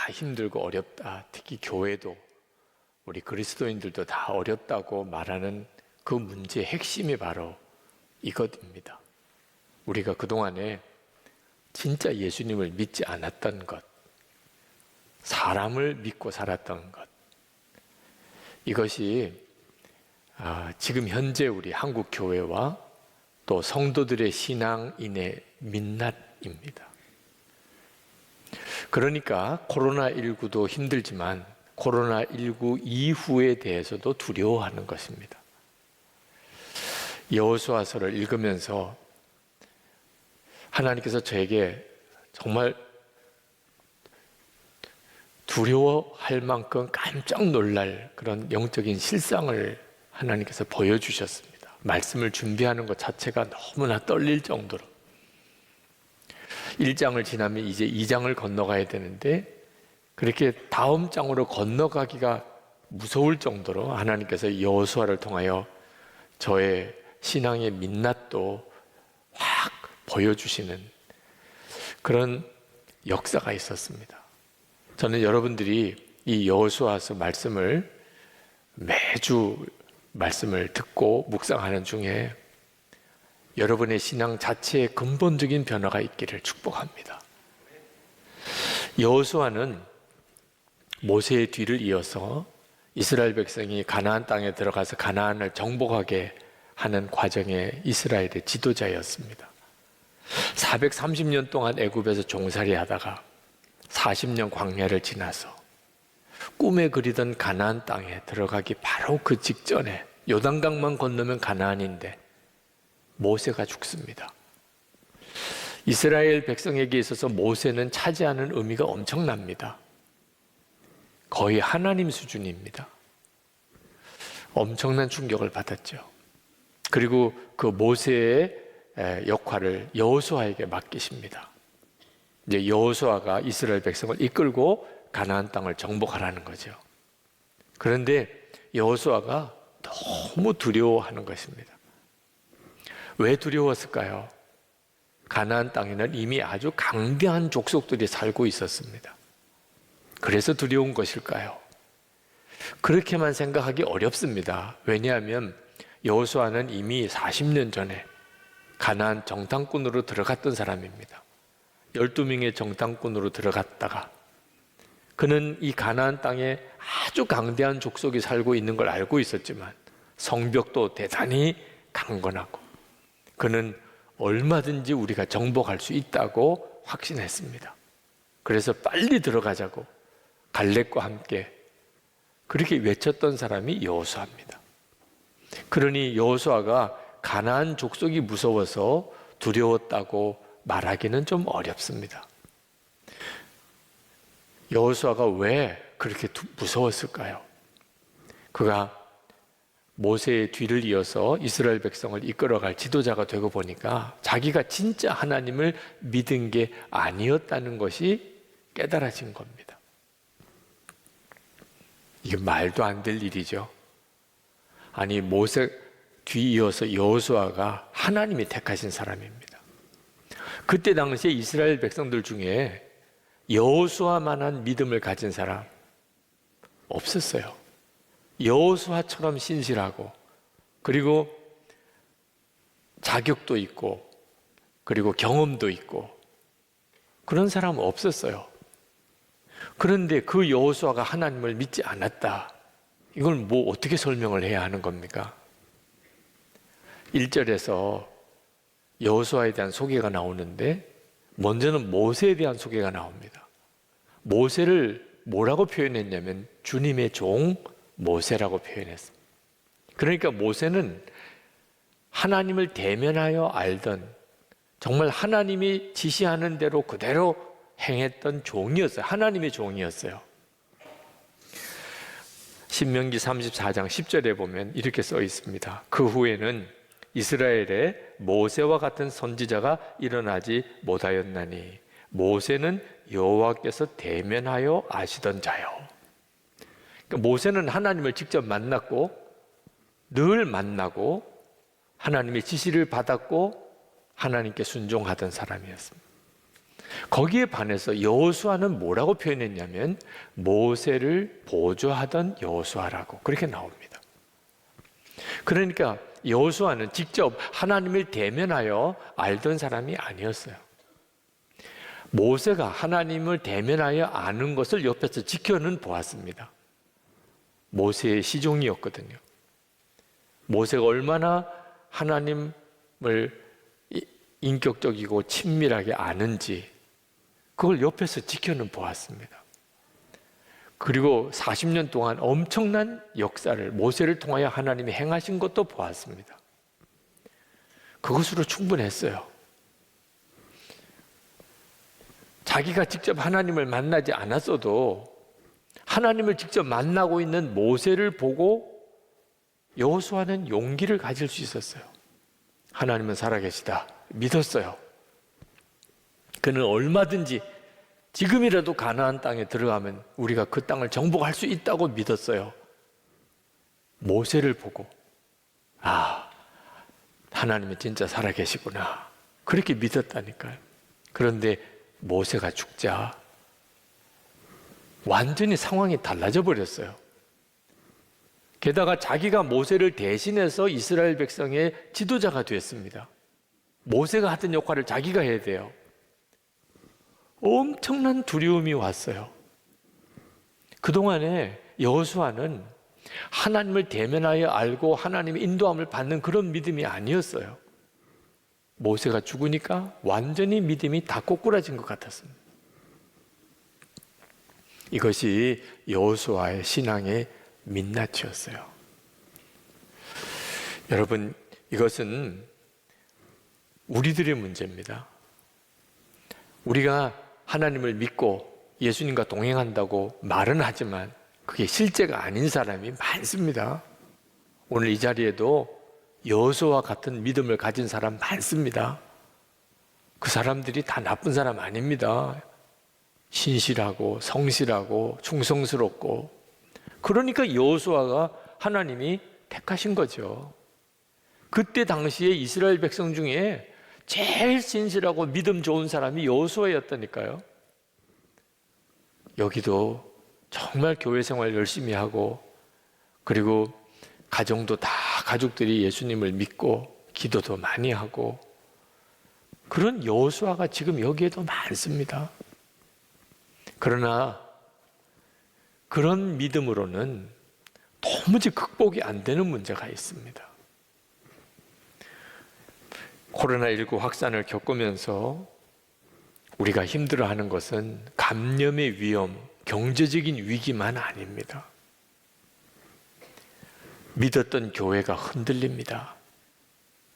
다 힘들고 어렵다. 특히 교회도 우리 그리스도인들도 다 어렵다고 말하는 그 문제의 핵심이 바로 이것입니다. 우리가 그동안에 진짜 예수님을 믿지 않았던 것, 사람을 믿고 살았던 것, 이것이 지금 현재 우리 한국 교회와 또 성도들의 신앙인의 민낯입니다. 그러니까 코로나19도 힘들지만 코로나19 이후에 대해서도 두려워하는 것입니다. 여호수아서를 읽으면서 하나님께서 저에게 정말 두려워할 만큼 깜짝 놀랄 그런 영적인 실상을 하나님께서 보여주셨습니다. 말씀을 준비하는 것 자체가 너무나 떨릴 정도로 1장을 지나면 이제 2장을 건너가야 되는데 그렇게 다음 장으로 건너가기가 무서울 정도로 하나님께서 여호수아를 통하여 저의 신앙의 민낯도 확 보여주시는 그런 역사가 있었습니다. 저는 여러분들이 이 여호수아서 말씀을 매주 말씀을 듣고 묵상하는 중에 여러분의 신앙 자체에 근본적인 변화가 있기를 축복합니다. 여호수아는 모세의 뒤를 이어서 이스라엘 백성이 가나안 땅에 들어가서 가나안을 정복하게 하는 과정의 이스라엘의 지도자였습니다. 430년 동안 애굽에서 종살이 하다가 40년 광야를 지나서 꿈에 그리던 가나안 땅에 들어가기 바로 그 직전에 요단강만 건너면 가나안인데 모세가 죽습니다. 이스라엘 백성에게 있어서 모세는 차지하는 의미가 엄청납니다. 거의 하나님 수준입니다. 엄청난 충격을 받았죠. 그리고 그 모세의 역할을 여호수아에게 맡기십니다. 이제 여호수아가 이스라엘 백성을 이끌고 가나안 땅을 정복하라는 거죠. 그런데 여호수아가 너무 두려워하는 것입니다. 왜 두려웠을까요? 가나안 땅에는 이미 아주 강대한 족속들이 살고 있었습니다. 그래서 두려운 것일까요? 그렇게만 생각하기 어렵습니다. 왜냐하면 여호수아는 이미 40년 전에 가나안 정탐꾼으로 들어갔던 사람입니다. 12명의 정탐꾼으로 들어갔다가 그는 이 가나안 땅에 아주 강대한 족속이 살고 있는 걸 알고 있었지만 성벽도 대단히 강건하고 그는 얼마든지 우리가 정복할 수 있다고 확신했습니다. 그래서 빨리 들어가자고 갈렙과 함께 그렇게 외쳤던 사람이 여호수아입니다. 그러니 여호수아가 가나안 족속이 무서워서 두려웠다고 말하기는 좀 어렵습니다. 여호수아가 왜 그렇게 무서웠을까요? 그가 모세의 뒤를 이어서 이스라엘 백성을 이끌어갈 지도자가 되고 보니까 자기가 진짜 하나님을 믿은 게 아니었다는 것이 깨달아진 겁니다. 이게 말도 안 될 일이죠. 아니 모세 뒤 이어서 여호수아가 하나님이 택하신 사람입니다. 그때 당시에 이스라엘 백성들 중에 여호수아만한 믿음을 가진 사람 없었어요. 여호수아처럼 신실하고 그리고 자격도 있고 그리고 경험도 있고 그런 사람은 없었어요. 그런데 그 여호수아가 하나님을 믿지 않았다. 이걸 뭐 어떻게 설명을 해야 하는 겁니까? 1절에서 여호수아에 대한 소개가 나오는데 먼저는 모세에 대한 소개가 나옵니다. 모세를 뭐라고 표현했냐면 주님의 종 모세라고 표현했습니다. 그러니까 모세는 하나님을 대면하여 알던 정말 하나님이 지시하는 대로 그대로 행했던 종이었어요. 하나님의 종이었어요. 신명기 34장 10절에 보면 이렇게 써 있습니다. 그 후에는 이스라엘에 모세와 같은 선지자가 일어나지 못하였나니 모세는 여호와께서 대면하여 아시던 자요. 그러니까 모세는 하나님을 직접 만났고 늘 만나고 하나님의 지시를 받았고 하나님께 순종하던 사람이었습니다. 거기에 반해서 여호수아는 뭐라고 표현했냐면 모세를 보조하던 여호수아라고 그렇게 나옵니다. 그러니까 여호수아는 직접 하나님을 대면하여 알던 사람이 아니었어요. 모세가 하나님을 대면하여 아는 것을 옆에서 지켜는 보았습니다. 모세의 시종이었거든요. 모세가 얼마나 하나님을 인격적이고 친밀하게 아는지 그걸 옆에서 지켜는 보았습니다. 그리고 40년 동안 엄청난 역사를 모세를 통하여 하나님이 행하신 것도 보았습니다. 그것으로 충분했어요. 자기가 직접 하나님을 만나지 않았어도 하나님을 직접 만나고 있는 모세를 보고 여호수아는 용기를 가질 수 있었어요. 하나님은 살아계시다 믿었어요. 그는 얼마든지 지금이라도 가나안 땅에 들어가면 우리가 그 땅을 정복할 수 있다고 믿었어요. 모세를 보고 하나님이 진짜 살아계시구나 그렇게 믿었다니까요. 그런데 모세가 죽자 완전히 상황이 달라져 버렸어요. 게다가 자기가 모세를 대신해서 이스라엘 백성의 지도자가 됐습니다. 모세가 하던 역할을 자기가 해야 돼요. 엄청난 두려움이 왔어요. 그동안에 여호수아는 하나님을 대면하여 알고 하나님의 인도함을 받는 그런 믿음이 아니었어요. 모세가 죽으니까 완전히 믿음이 다 꼬꾸라진 것 같았습니다. 이것이 여호수아의 신앙의 민낯이었어요. 여러분, 이것은 우리들의 문제입니다. 우리가 하나님을 믿고 예수님과 동행한다고 말은 하지만 그게 실제가 아닌 사람이 많습니다. 오늘 이 자리에도 여호수아와 같은 믿음을 가진 사람 많습니다. 그 사람들이 다 나쁜 사람 아닙니다. 신실하고 성실하고 충성스럽고 그러니까 여호수아가 하나님이 택하신 거죠. 그때 당시에 이스라엘 백성 중에 제일 신실하고 믿음 좋은 사람이 여호수아였다니까요. 여기도 정말 교회 생활 열심히 하고 그리고 가정도 다 가족들이 예수님을 믿고 기도도 많이 하고 그런 여호수아가 지금 여기에도 많습니다. 그러나 그런 믿음으로는 도무지 극복이 안 되는 문제가 있습니다. 코로나19 확산을 겪으면서 우리가 힘들어하는 것은 감염의 위험, 경제적인 위기만 아닙니다. 믿었던 교회가 흔들립니다.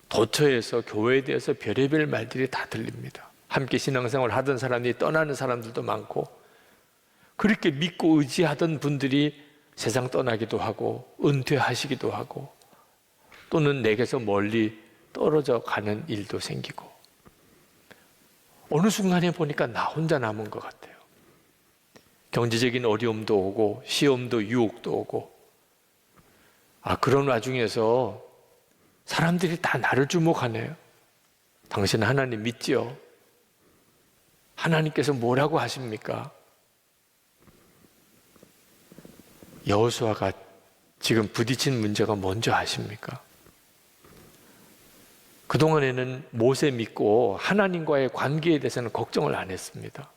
도처에서 교회에 대해서 별의별 말들이 다 들립니다. 함께 신앙생활 하던 사람이 떠나는 사람들도 많고 그렇게 믿고 의지하던 분들이 세상 떠나기도 하고 은퇴하시기도 하고 또는 내게서 멀리 떨어져 가는 일도 생기고 어느 순간에 보니까 나 혼자 남은 것 같아요. 경제적인 어려움도 오고 시험도 유혹도 오고 그런 와중에서 사람들이 다 나를 주목하네요. 당신 하나님 믿지요? 하나님께서 뭐라고 하십니까? 여호수아가 지금 부딪힌 문제가 뭔지 아십니까? 그동안에는 모세 믿고 하나님과의 관계에 대해서는 걱정을 안 했습니다.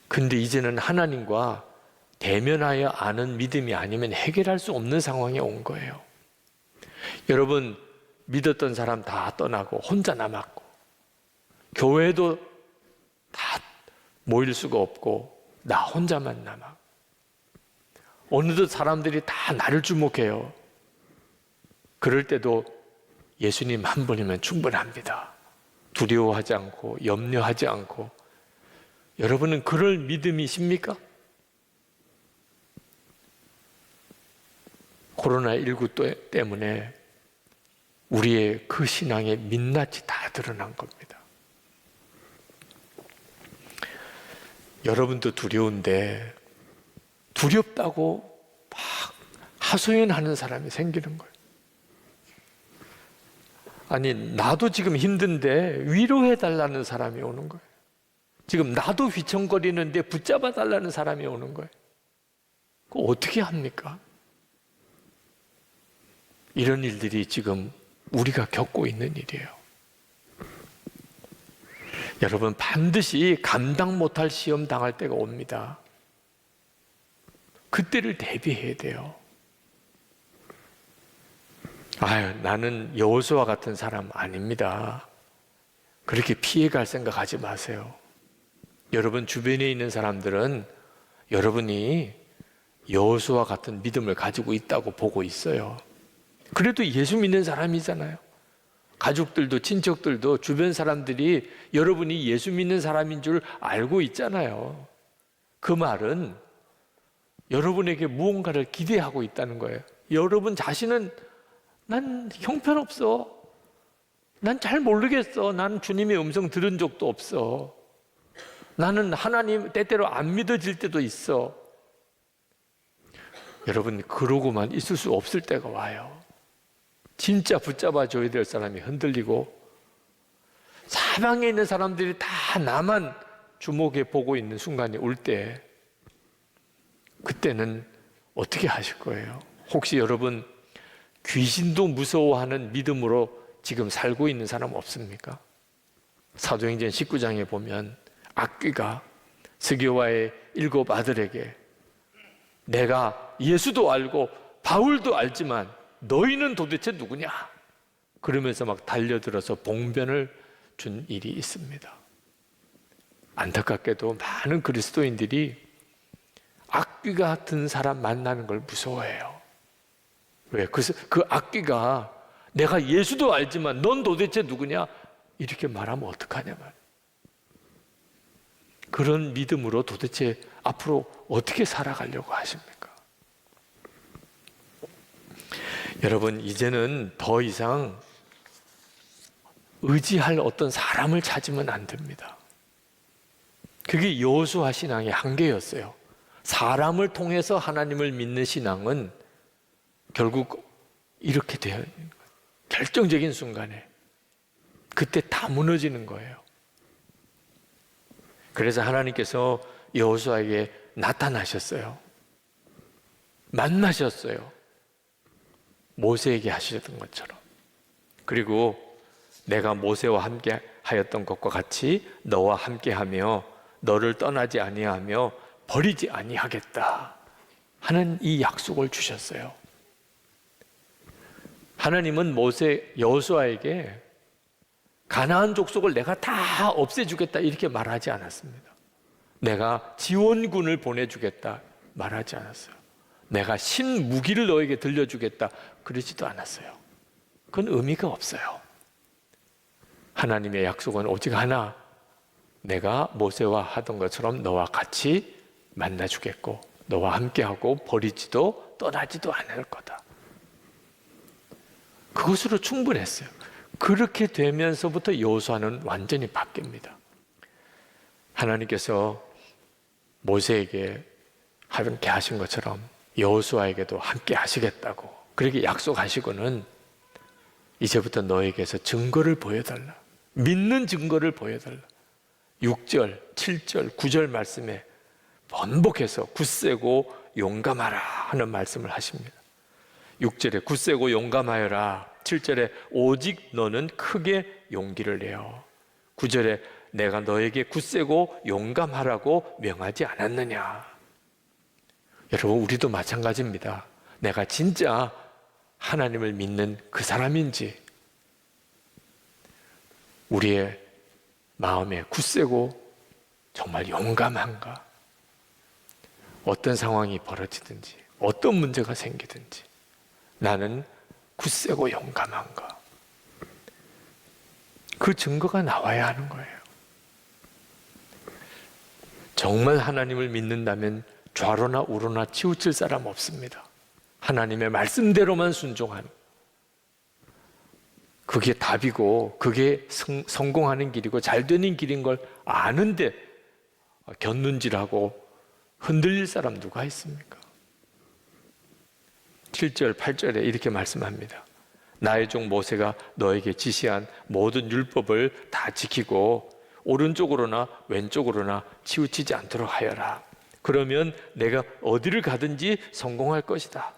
근데 이제는 하나님과 대면하여 아는 믿음이 아니면 해결할 수 없는 상황에 온 거예요. 여러분, 믿었던 사람 다 떠나고 혼자 남았고 교회도 다 모일 수가 없고 나 혼자만 남아. 어느덧 사람들이 다 나를 주목해요. 그럴 때도 예수님 한 분이면 충분합니다. 두려워하지 않고 염려하지 않고. 여러분은 그럴 믿음이십니까? 코로나19 때문에 우리의 그 신앙의 민낯이 다 드러난 겁니다. 여러분도 두려운데 두렵다고 막 하소연하는 사람이 생기는 거예요. 아니, 나도 지금 힘든데 위로해달라는 사람이 오는 거예요. 지금 나도 휘청거리는데 붙잡아달라는 사람이 오는 거예요. 그거 어떻게 합니까? 이런 일들이 지금 우리가 겪고 있는 일이에요. 여러분, 반드시 감당 못할 시험 당할 때가 옵니다. 그때를 대비해야 돼요. 아유, 나는 여호수아 같은 사람 아닙니다. 그렇게 피해갈 생각하지 마세요. 여러분 주변에 있는 사람들은 여러분이 여호수아 같은 믿음을 가지고 있다고 보고 있어요. 그래도 예수 믿는 사람이잖아요. 가족들도 친척들도 주변 사람들이 여러분이 예수 믿는 사람인 줄 알고 있잖아요. 그 말은 여러분에게 무언가를 기대하고 있다는 거예요. 여러분 자신은 난 형편없어. 난 잘 모르겠어. 난 주님의 음성 들은 적도 없어. 나는 하나님 때때로 안 믿어질 때도 있어. 여러분, 그러고만 있을 수 없을 때가 와요. 진짜 붙잡아줘야 될 사람이 흔들리고 사방에 있는 사람들이 다 나만 주목해 보고 있는 순간이 올 때, 그때는 어떻게 하실 거예요? 혹시 여러분 귀신도 무서워하는 믿음으로 지금 살고 있는 사람 없습니까? 사도행전 19장에 보면 악귀가 스게와의 7 아들에게 내가 예수도 알고 바울도 알지만 너희는 도대체 누구냐? 그러면서 막 달려들어서 봉변을 준 일이 있습니다. 안타깝게도 많은 그리스도인들이 악귀 같은 사람 만나는 걸 무서워해요. 왜? 그 악귀가 내가 예수도 알지만 넌 도대체 누구냐? 이렇게 말하면 어떡하냐 말이에요. 그런 믿음으로 도대체 앞으로 어떻게 살아가려고 하십니까? 여러분, 이제는 더 이상 의지할 어떤 사람을 찾으면 안 됩니다. 그게 여호수아 신앙의 한계였어요. 사람을 통해서 하나님을 믿는 신앙은 결국 이렇게 되어 있는 거예요. 결정적인 순간에 그때 다 무너지는 거예요. 그래서 하나님께서 여호수아에게 나타나셨어요. 만나셨어요. 모세에게 하셨던 것처럼. 그리고 내가 모세와 함께 하였던 것과 같이 너와 함께 하며 너를 떠나지 아니하며 버리지 아니하겠다 하는 이 약속을 주셨어요. 하나님은 여호수아에게 가나안 족속을 내가 다 없애주겠다 이렇게 말하지 않았습니다. 내가 지원군을 보내주겠다 말하지 않았어요. 내가 신무기를 너에게 들려주겠다 그러지도 않았어요. 그건 의미가 없어요. 하나님의 약속은 오직 하나, 내가 모세와 하던 것처럼 너와 같이 만나주겠고 너와 함께하고 버리지도 떠나지도 않을 거다. 그것으로 충분했어요. 그렇게 되면서부터 여호수아는 완전히 바뀝니다. 하나님께서 모세에게 함께 하신 것처럼 여호수아에게도 함께 하시겠다고 그렇게 약속하시고는 이제부터 너에게서 증거를 보여달라. 믿는 증거를 보여달라. 6절, 7절, 9절 말씀에 번복해서 굳세고 용감하라 하는 말씀을 하십니다. 6절에 굳세고 용감하여라. 7절에 오직 너는 크게 용기를 내어. 9절에 내가 너에게 굳세고 용감하라고 명하지 않았느냐. 여러분, 우리도 마찬가지입니다. 내가 진짜 하나님을 믿는 그 사람인지, 우리의 마음에 굳세고 정말 용감한가? 어떤 상황이 벌어지든지 어떤 문제가 생기든지 나는 굳세고 용감한가? 그 증거가 나와야 하는 거예요. 정말 하나님을 믿는다면 좌로나 우로나 치우칠 사람 없습니다. 하나님의 말씀대로만 순종하는, 그게 답이고 그게 성공하는 길이고 잘 되는 길인 걸 아는데 곁눈질하고 흔들릴 사람 누가 있습니까? 7절, 8절에 이렇게 말씀합니다. 나의 종 모세가 너에게 지시한 모든 율법을 다 지키고 오른쪽으로나 왼쪽으로나 치우치지 않도록 하여라. 그러면 내가 어디를 가든지 성공할 것이다.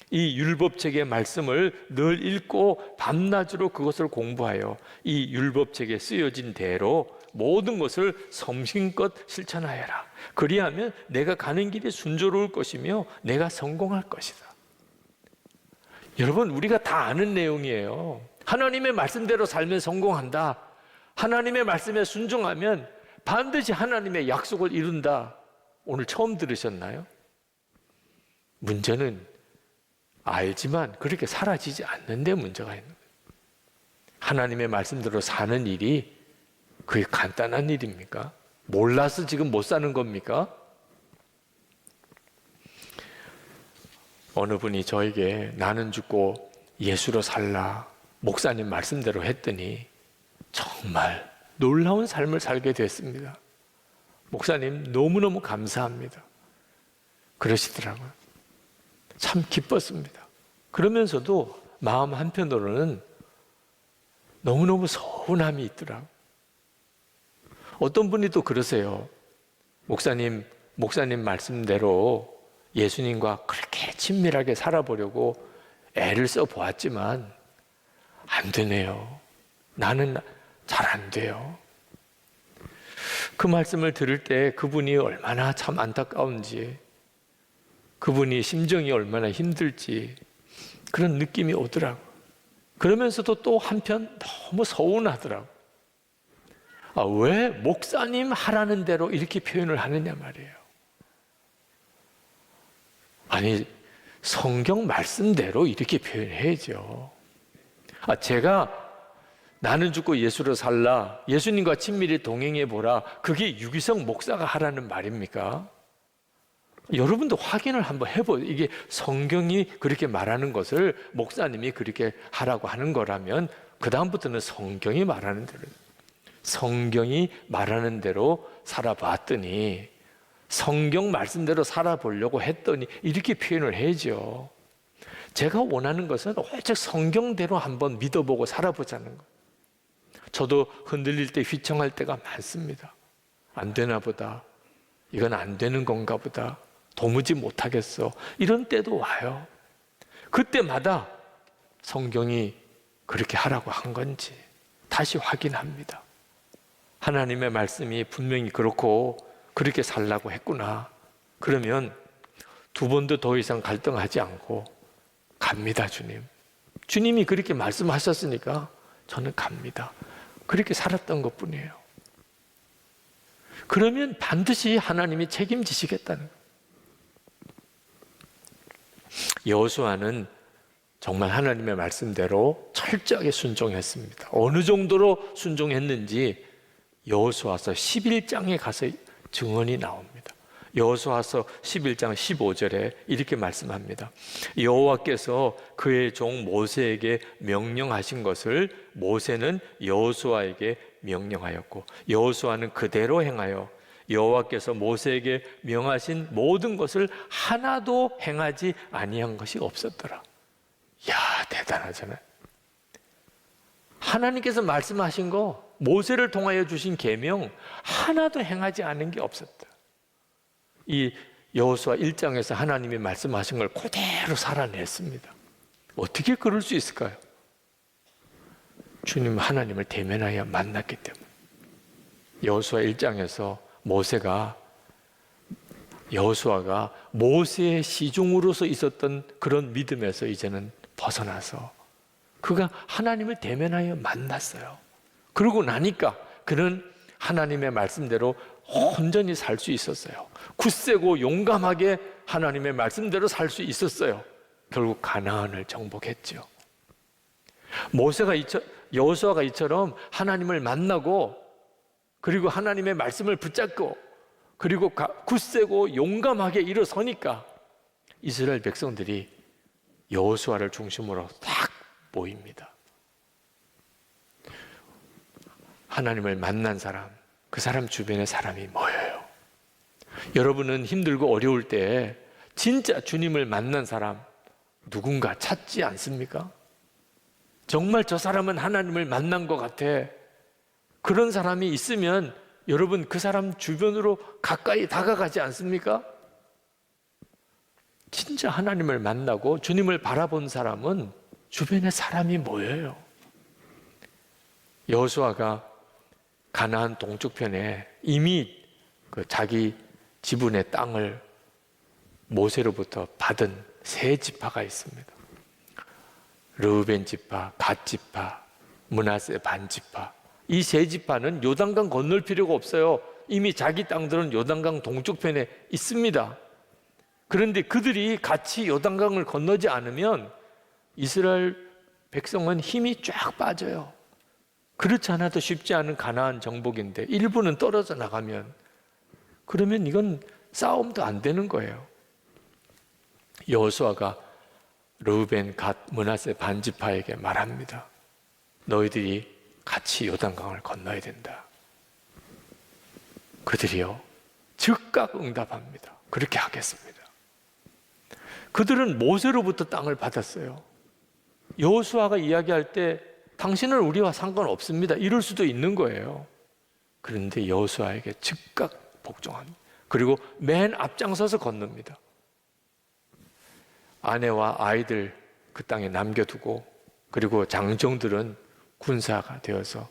이 율법책의 말씀을 늘 읽고 밤낮으로 그것을 공부하여 이 율법책에 쓰여진 대로 모든 것을 성심껏 실천하여라. 그리하면 내가 가는 길이 순조로울 것이며 내가 성공할 것이다. 여러분, 우리가 다 아는 내용이에요. 하나님의 말씀대로 살면 성공한다. 하나님의 말씀에 순종하면 반드시 하나님의 약속을 이룬다. 오늘 처음 들으셨나요? 문제는 알지만 그렇게 사라지지 않는 데 문제가 있는 거예요. 하나님의 말씀대로 사는 일이 그게 간단한 일입니까? 몰라서 지금 못 사는 겁니까? 어느 분이 저에게 나는 죽고 예수로 살라 목사님 말씀대로 했더니 정말 놀라운 삶을 살게 됐습니다. 목사님 너무너무 감사합니다. 그러시더라고요. 참 기뻤습니다. 그러면서도 마음 한편으로는 너무너무 서운함이 있더라고요. 어떤 분이 또 그러세요. 목사님 말씀대로 예수님과 그렇게 친밀하게 살아보려고 애를 써보았지만 안 되네요. 나는 잘 안 돼요. 그 말씀을 들을 때 그분이 얼마나 참 안타까운지, 그분이 심정이 얼마나 힘들지 그런 느낌이 오더라고요. 그러면서도 또 한편 너무 서운하더라고요. 왜 목사님 하라는 대로 이렇게 표현을 하느냐 말이에요. 아니, 성경 말씀대로 이렇게 표현해야죠. 제가 나는 죽고 예수로 살라, 예수님과 친밀히 동행해보라, 그게 유기성 목사가 하라는 말입니까? 여러분도 확인을 한번 해보세요. 이게 성경이 그렇게 말하는 것을 목사님이 그렇게 하라고 하는 거라면 그 다음부터는 성경이 말하는 대로 살아봤더니, 성경 말씀대로 살아보려고 했더니 이렇게 표현을 해야죠. 제가 원하는 것은 오직 성경대로 한번 믿어보고 살아보자는 거예요. 저도 흔들릴 때 휘청할 때가 많습니다. 안 되나 보다. 이건 안 되는 건가 보다. 도무지 못하겠어. 이런 때도 와요. 그때마다 성경이 그렇게 하라고 한 건지 다시 확인합니다. 하나님의 말씀이 분명히 그렇고 그렇게 살라고 했구나. 그러면 두 번도 더 이상 갈등하지 않고 갑니다, 주님. 주님이 그렇게 말씀하셨으니까 저는 갑니다. 그렇게 살았던 것뿐이에요. 그러면 반드시 하나님이 책임지시겠다는 거예요. 여호수아는 정말 하나님의 말씀대로 철저하게 순종했습니다. 어느 정도로 순종했는지 여호수아서 11장에 가서 증언이 나옵니다. 여호수아서 11장 15절에 이렇게 말씀합니다. 여호와께서 그의 종 모세에게 명령하신 것을 모세는 여호수아에게 명령하였고 여호수아는 그대로 행하여 여호와께서 모세에게 명하신 모든 것을 하나도 행하지 아니한 것이 없었더라. 야, 대단하잖아요. 하나님께서 말씀하신 거, 모세를 통하여 주신 계명 하나도 행하지 않은 게 없었다. 이 여호수아 1장에서 하나님이 말씀하신 걸 그대로 살아냈습니다. 어떻게 그럴 수 있을까요? 주님 하나님을 대면하여 만났기 때문에. 여호수아 1장에서 여호수아가 모세의 시종으로서 있었던 그런 믿음에서 이제는 벗어나서 그가 하나님을 대면하여 만났어요. 그러고 나니까 그는 하나님의 말씀대로 온전히 살 수 있었어요. 굳세고 용감하게 하나님의 말씀대로 살 수 있었어요. 결국 가나안을 정복했죠. 여호수아가 이처럼 하나님을 만나고 그리고 하나님의 말씀을 붙잡고 그리고 굳세고 용감하게 일어서니까 이스라엘 백성들이 여호수아를 중심으로 딱 모입니다. 하나님을 만난 사람, 그 사람 주변에 사람이 모여요. 여러분은 힘들고 어려울 때 진짜 주님을 만난 사람 누군가 찾지 않습니까? 정말 저 사람은 하나님을 만난 것 같아. 그런 사람이 있으면 여러분 그 사람 주변으로 가까이 다가가지 않습니까? 진짜 하나님을 만나고 주님을 바라본 사람은 주변에 사람이 모여요. 여호수아가 가나안 동쪽편에 이미 자기 지분의 땅을 모세로부터 받은 세 지파가 있습니다. 르우벤 지파, 갓 지파, 므낫세 반 지파. 이 세 지파는 요단강 건널 필요가 없어요. 이미 자기 땅들은 요단강 동쪽편에 있습니다. 그런데 그들이 같이 요단강을 건너지 않으면 이스라엘 백성은 힘이 쫙 빠져요. 그렇지 않아도 쉽지 않은 가나안 정복인데 일부는 떨어져 나가면 그러면 이건 싸움도 안 되는 거예요. 여호수아가 르우벤, 갓, 므낫세 반 지파에게 말합니다. 너희들이 같이 요단강을 건너야 된다. 그들이요 즉각 응답합니다. 그렇게 하겠습니다. 그들은 모세로부터 땅을 받았어요. 여호수아가 이야기할 때 당신은 우리와 상관없습니다. 이럴 수도 있는 거예요. 그런데 여호수아에게 즉각 복종합니다. 그리고 맨 앞장서서 건넙니다. 아내와 아이들 그 땅에 남겨두고 그리고 장정들은 군사가 되어서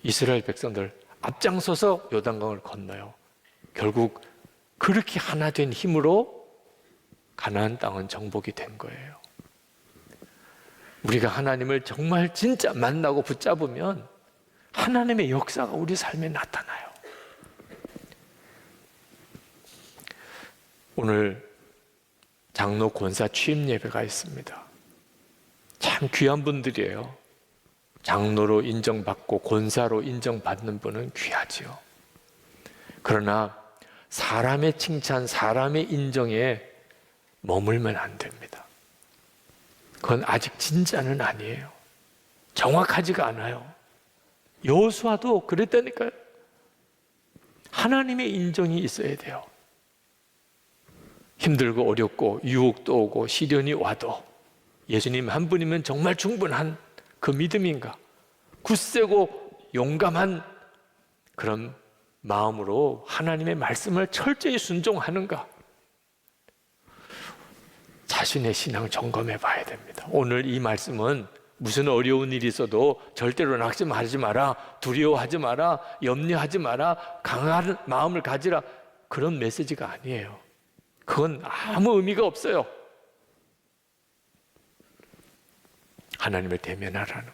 이스라엘 백성들 앞장서서 요단강을 건너요. 결국 그렇게 하나 된 힘으로 가나안 땅은 정복이 된 거예요. 우리가 하나님을 정말 진짜 만나고 붙잡으면 하나님의 역사가 우리 삶에 나타나요. 오늘 장로 권사 취임 예배가 있습니다. 참 귀한 분들이에요. 장로로 인정받고 권사로 인정받는 분은 귀하지요. 그러나 사람의 칭찬, 사람의 인정에 머물면 안 됩니다. 그건 아직 진짜는 아니에요. 정확하지가 않아요. 여호수아도 그랬다니까요. 하나님의 인정이 있어야 돼요. 힘들고 어렵고 유혹도 오고 시련이 와도 예수님 한 분이면 정말 충분한 그 믿음인가? 굳세고 용감한 그런 마음으로 하나님의 말씀을 철저히 순종하는가? 자신의 신앙 점검해 봐야 됩니다. 오늘 이 말씀은 무슨 어려운 일이 있어도 절대로 낙심하지 마라, 두려워하지 마라, 염려하지 마라, 강한 마음을 가지라, 그런 메시지가 아니에요. 그건 아무 의미가 없어요. 하나님을 대면하라는.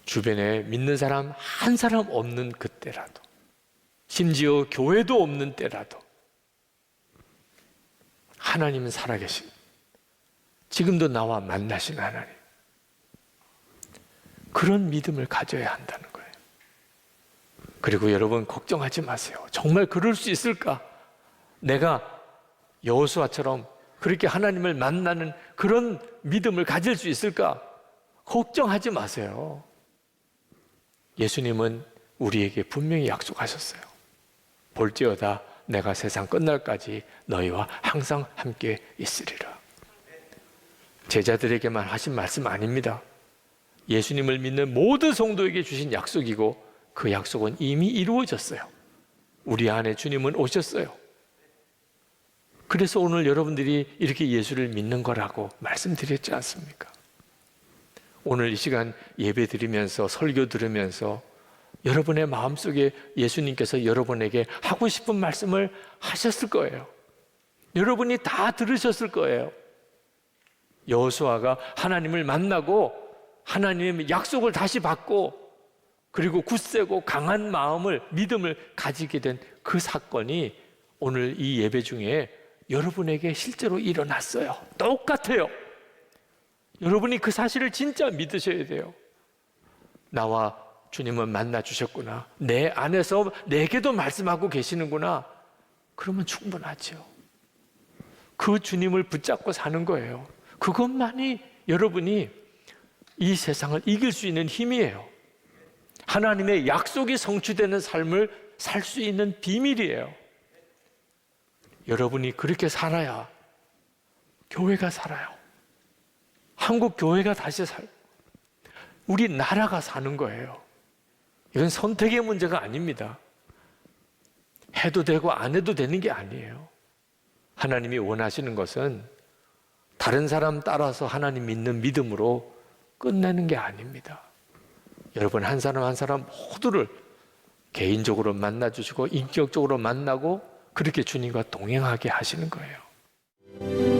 주변에 믿는 사람 한 사람 없는 그때라도, 심지어 교회도 없는 때라도 하나님은 살아계신, 지금도 나와 만나신 하나님, 그런 믿음을 가져야 한다는 거예요. 그리고 여러분 걱정하지 마세요. 정말 그럴 수 있을까? 내가 여호수아처럼 그렇게 하나님을 만나는 그런 믿음을 가질 수 있을까? 걱정하지 마세요. 예수님은 우리에게 분명히 약속하셨어요. 볼지어다 내가 세상 끝날까지 너희와 항상 함께 있으리라. 제자들에게만 하신 말씀 아닙니다. 예수님을 믿는 모든 성도에게 주신 약속이고 그 약속은 이미 이루어졌어요. 우리 안에 주님은 오셨어요. 그래서 오늘 여러분들이 이렇게 예수를 믿는 거라고 말씀드렸지 않습니까? 오늘 이 시간 예배 드리면서 설교 들으면서 여러분의 마음속에 예수님께서 여러분에게 하고 싶은 말씀을 하셨을 거예요. 여러분이 다 들으셨을 거예요. 여호수아가 하나님을 만나고 하나님의 약속을 다시 받고 그리고 굳세고 강한 마음을, 믿음을 가지게 된 그 사건이 오늘 이 예배 중에 여러분에게 실제로 일어났어요. 똑같아요. 여러분이 그 사실을 진짜 믿으셔야 돼요. 나와 주님은 만나 주셨구나. 내 안에서 내게도 말씀하고 계시는구나. 그러면 충분하죠. 그 주님을 붙잡고 사는 거예요. 그것만이 여러분이 이 세상을 이길 수 있는 힘이에요. 하나님의 약속이 성취되는 삶을 살 수 있는 비밀이에요. 여러분이 그렇게 살아야 교회가 살아요. 한국 교회가 다시 우리 나라가 사는 거예요. 이건 선택의 문제가 아닙니다. 해도 되고 안 해도 되는 게 아니에요. 하나님이 원하시는 것은 다른 사람 따라서 하나님 믿는 믿음으로 끝내는 게 아닙니다. 여러분 한 사람 한 사람 모두를 개인적으로 만나주시고 인격적으로 만나고 그렇게 주님과 동행하게 하시는 거예요.